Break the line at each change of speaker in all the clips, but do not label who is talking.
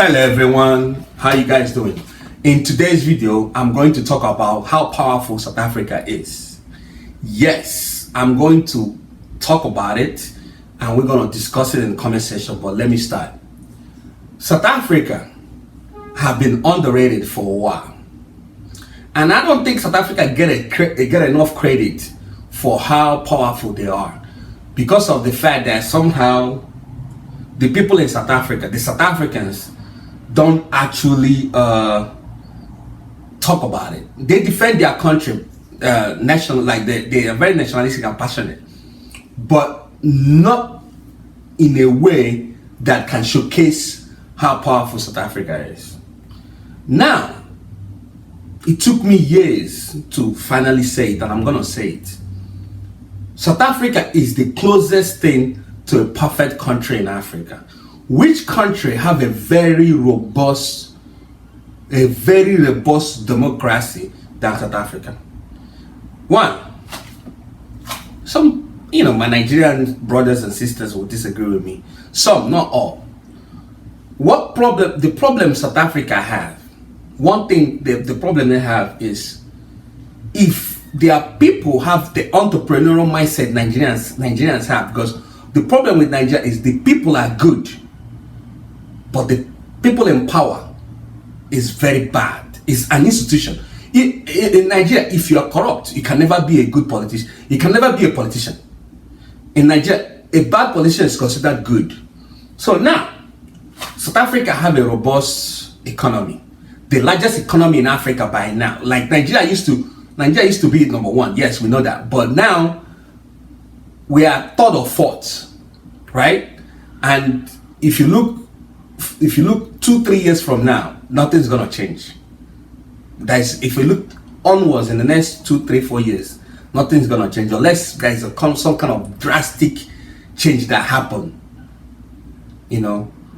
Hello everyone, how you guys doing? In today's video, I'm going to talk about how powerful South Africa is. Yes, I'm going to talk about it and we're going to discuss it in the comment section, but let me start. South Africa have been underrated for a while. And I don't think South Africa get enough credit for how powerful they are, because of the fact that somehow the people in South Africa, the South Africans, don't actually talk about it. They defend their country national, like they are very nationalistic and passionate, but not in a way that can showcase how powerful South Africa is. Now, it took me years to finally say it, and I'm gonna say it. South Africa is the closest thing to a perfect country in Africa. Which country have a very robust democracy than South Africa? One, some, my Nigerian brothers and sisters will disagree with me. Some, not all. The problem South Africa have, one thing, the problem they have is, if their people have the entrepreneurial mindset Nigerians have, because the problem with Nigeria is the people are good, but the people in power is very bad. It's an institution. In Nigeria, if you are corrupt, you can never be a good politician. You can never be a politician. In Nigeria, a bad politician is considered good. So now, South Africa have a robust economy. The largest economy in Africa by now. Like Nigeria used to be number one. Yes, we know that. But now, we are third or fourth, right? And if you look 2-3 years from now, nothing's gonna change. That is, if we look onwards in the next 2-3-4 years, nothing's gonna change unless there is some kind of drastic change that happen.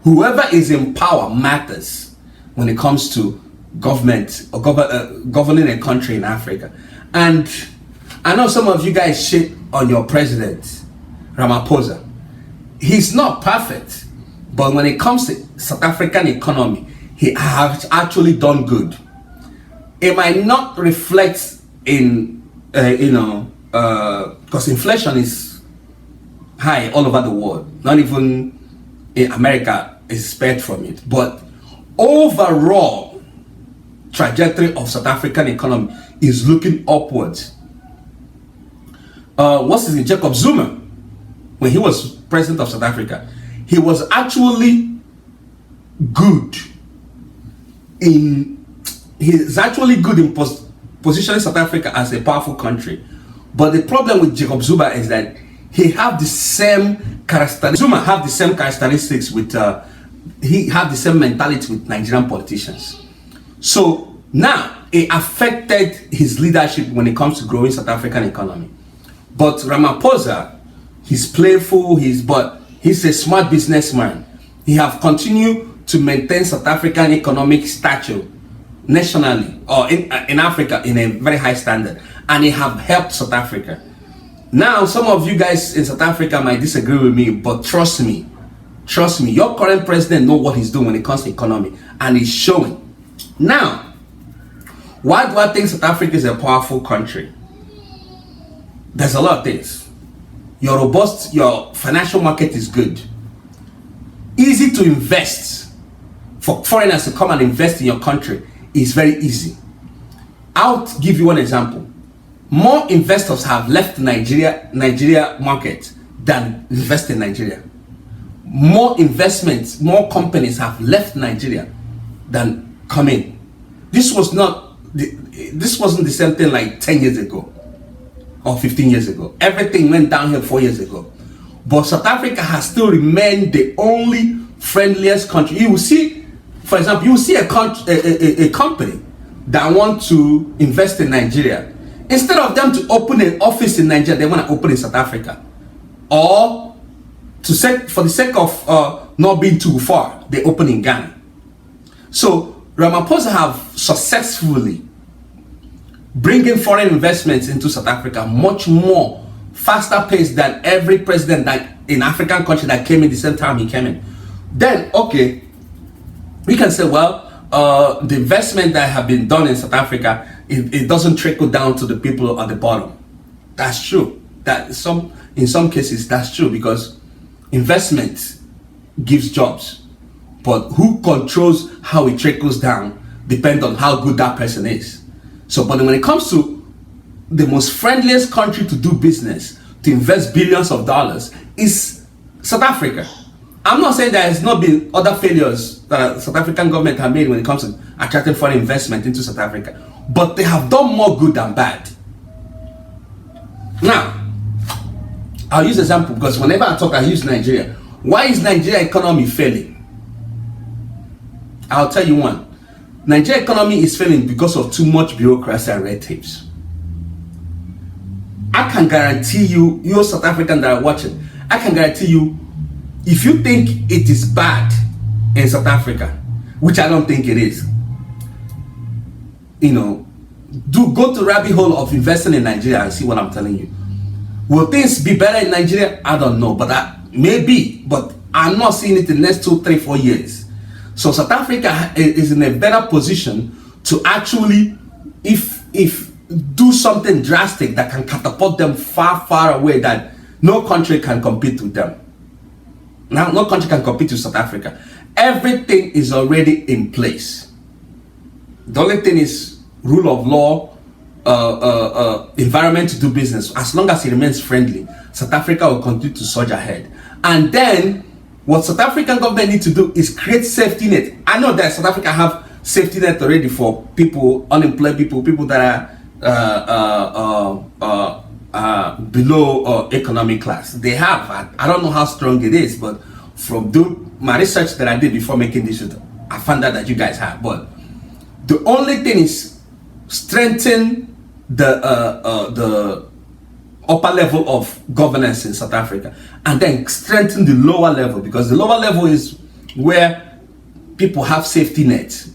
Whoever is in power matters when it comes to government or governing a country in Africa. And I know some of you guys shit on your president, Ramaphosa. He's not perfect, but when it comes to South African economy, he has actually done good. It might not reflect in, because inflation is high all over the world. Not even in America is spared from it. But overall trajectory of South African economy is looking upwards. What's his name? Jacob Zuma, when he was president of South Africa, he was actually good in positioning South Africa as a powerful country. But the problem with Jacob Zuma is that he have the same characteristics. Zuma have the same characteristics with he have the same mentality with Nigerian politicians. So now it affected his leadership when it comes to growing South African economy. But Ramaphosa, he's playful, but he's a smart businessman. He have continued to maintain South African economic stature nationally or in Africa in a very high standard, and he have helped South Africa. Now, some of you guys in South Africa might disagree with me, but trust me, your current president knows what he's doing when it comes to economy, and he's showing. Now, why do I think South Africa is a powerful country? There's a lot of things. Your financial market is good. Easy to invest. For foreigners to come and invest in your country is very easy. I'll give you one example. More investors have left Nigeria market than invest in Nigeria. More investments, more companies have left Nigeria than come in. This wasn't the same thing like 10 years ago. Or 15 years ago. Everything went downhill 4 years ago. But South Africa has still remained the only friendliest country. You will see, for example, you will see a company that want to invest in Nigeria. Instead of them to open an office in Nigeria, they want to open in South Africa. Or for the sake of not being too far, they open in Ghana. So Ramaphosa have successfully bringing foreign investments into South Africa much more faster pace than every president that in African country that came in the same time he came in. Then, okay, we can say, well, the investment that have been done in South Africa, it doesn't trickle down to the people at the bottom. That's true. That in some cases that's true, because investment gives jobs, but who controls how it trickles down depends on how good that person is. So, but when it comes to the most friendliest country to do business, to invest billions of dollars, is South Africa. I'm not saying there has not been other failures that South African government have made when it comes to attracting foreign investment into South Africa, but they have done more good than bad. Now, I'll use an example, because whenever I talk, I use Nigeria. Why is Nigeria economy failing? I'll tell you one. Nigeria economy is failing because of too much bureaucracy and red tapes. I can guarantee you, you South Africans that are watching, I can guarantee you, if you think it is bad in South Africa, which I don't think it is, go to rabbit hole of investing in Nigeria and see what I'm telling you. Will things be better in Nigeria? I don't know, but maybe, but I'm not seeing it in the next 2, 3, 4 years. So South Africa is in a better position to actually, if do something drastic that can catapult them far, far away, that no country can compete with them. Now, no country can compete with South Africa. Everything is already in place. The only thing is rule of law, environment to do business. As long as it remains friendly, South Africa will continue to surge ahead. And then what South African government need to do is create safety net. I know that South Africa have safety net already for people, unemployed people that are below economic class. They have. I don't know how strong it is, but from my research that I did before making this, I found out that you guys have. But the only thing is strengthen the upper level of governance in South Africa, and then strengthen the lower level, because the lower level is where people have safety nets,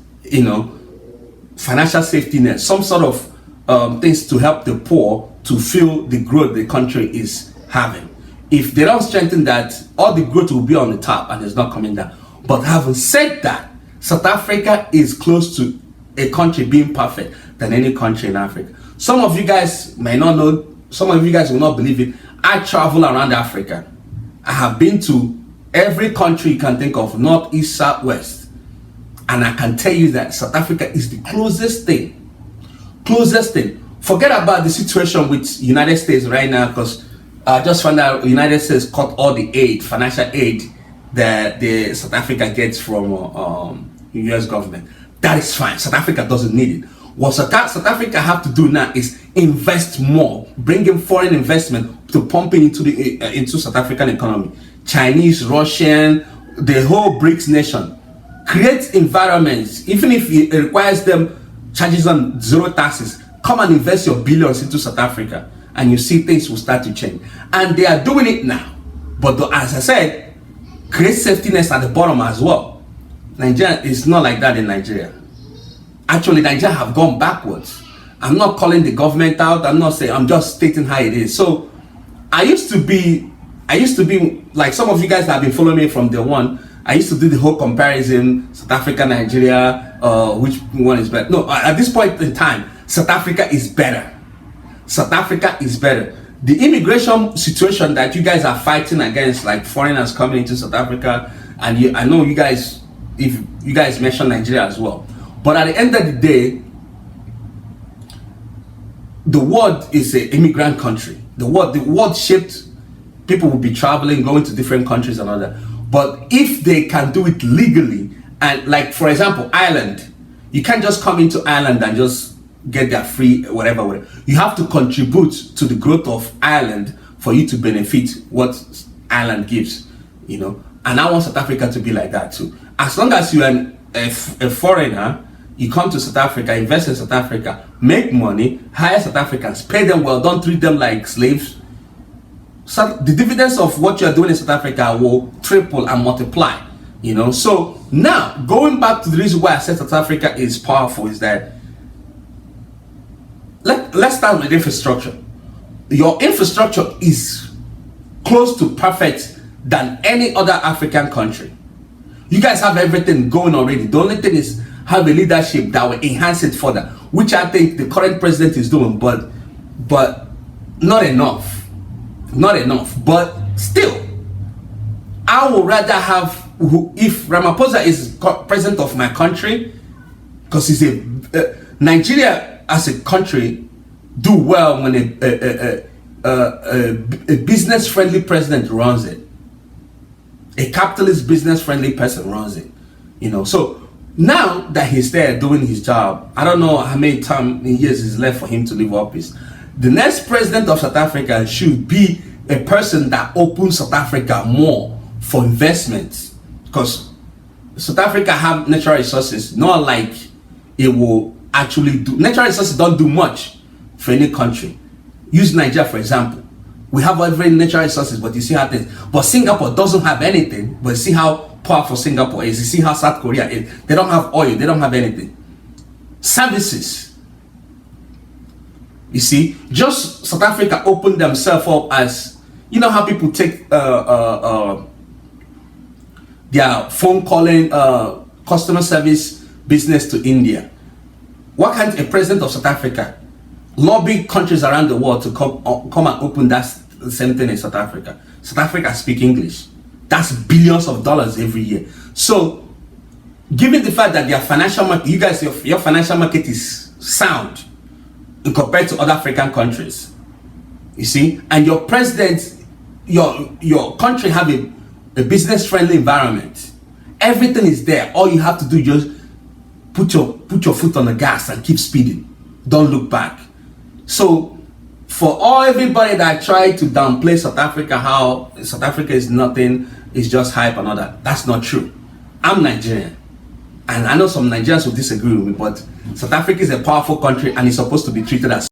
financial safety nets, some sort of things to help the poor to feel the growth the country is having. If they don't strengthen that, all the growth will be on the top and it's not coming down. But having said that, South Africa is close to a country being perfect than any country in Africa. Some of you guys may not know, some of you guys will not believe it. I travel around Africa. I have been to every country you can think of, north, east, south, west. And I can tell you that South Africa is the closest thing. Forget about the situation with United States right now, because I just found out United States cut all the aid, financial aid that the South Africa gets from US government. That is fine. South Africa doesn't need it. What South Africa have to do now is invest more, bring in foreign investment to pump into South African economy. Chinese, Russian, the whole BRICS nation. Create environments, even if it requires them charges on zero taxes. Come and invest your billions into South Africa, and you see things will start to change. And they are doing it now. But as I said, create safety nets at the bottom as well. Nigeria is not like that in Nigeria. Actually, Nigeria have gone backwards. I'm not calling the government out. I'm just stating how it is. So I used to be like some of you guys that have been following me from day one. I used to do the whole comparison, South Africa, Nigeria, which one is better. No, at this point in time, South Africa is better. South Africa is better. The immigration situation that you guys are fighting against, like foreigners coming into South Africa, and I know you guys, if you guys mention Nigeria as well. But at the end of the day, the world is an immigrant country. The world shaped, people will be traveling, going to different countries and all that. But if they can do it legally, and like for example, Ireland, you can't just come into Ireland and just get their free whatever. You have to contribute to the growth of Ireland for you to benefit what Ireland gives, And I want South Africa to be like that too. As long as you are a foreigner, you come to South Africa, invest in South Africa, make money, hire South Africans, pay them well, don't treat them like slaves. So the dividends of what you are doing in South Africa will triple and multiply, So now, going back to the reason why I said South Africa is powerful is that let's start with infrastructure. Your infrastructure is close to perfect than any other African country. You guys have everything going already. The only thing is have a leadership that will enhance it further, which I think the current president is doing, but not enough. Not enough. But still, I would rather have, if Ramaphosa is president of my country, because he's Nigeria as a country do well when a business-friendly president runs it. A capitalist, business-friendly person runs it. You know, so now that he's there doing his job, I don't know how many years is left for him to leave office. The next president of South Africa should be a person that opens South Africa more for investments, because South Africa have natural resources, not like it will actually do. Natural resources don't do much for any country. Use Nigeria for example. We have every natural resources, but you see how things. But Singapore doesn't have anything. But see how powerful Singapore is. You see how South Korea is. They don't have oil. They don't have anything. Services. You see, just South Africa opened themselves up as, you know how people take their phone calling customer service business to India. Why can't a president of South Africa lobby countries around the world to come and open that same thing in South Africa? South Africa speak English. That's billions of dollars every year. So, given the fact that their financial market, you guys, your financial market is sound compared to other African countries, you see, and your president, your country have a business-friendly environment. Everything is there. All you have to do is just put your foot on the gas and keep speeding. Don't look back. So, for everybody that tried to downplay South Africa, how South Africa is nothing, it's just hype and all that, that's not true. I'm Nigerian, and I know some Nigerians will disagree with me, but South Africa is a powerful country and it's supposed to be treated as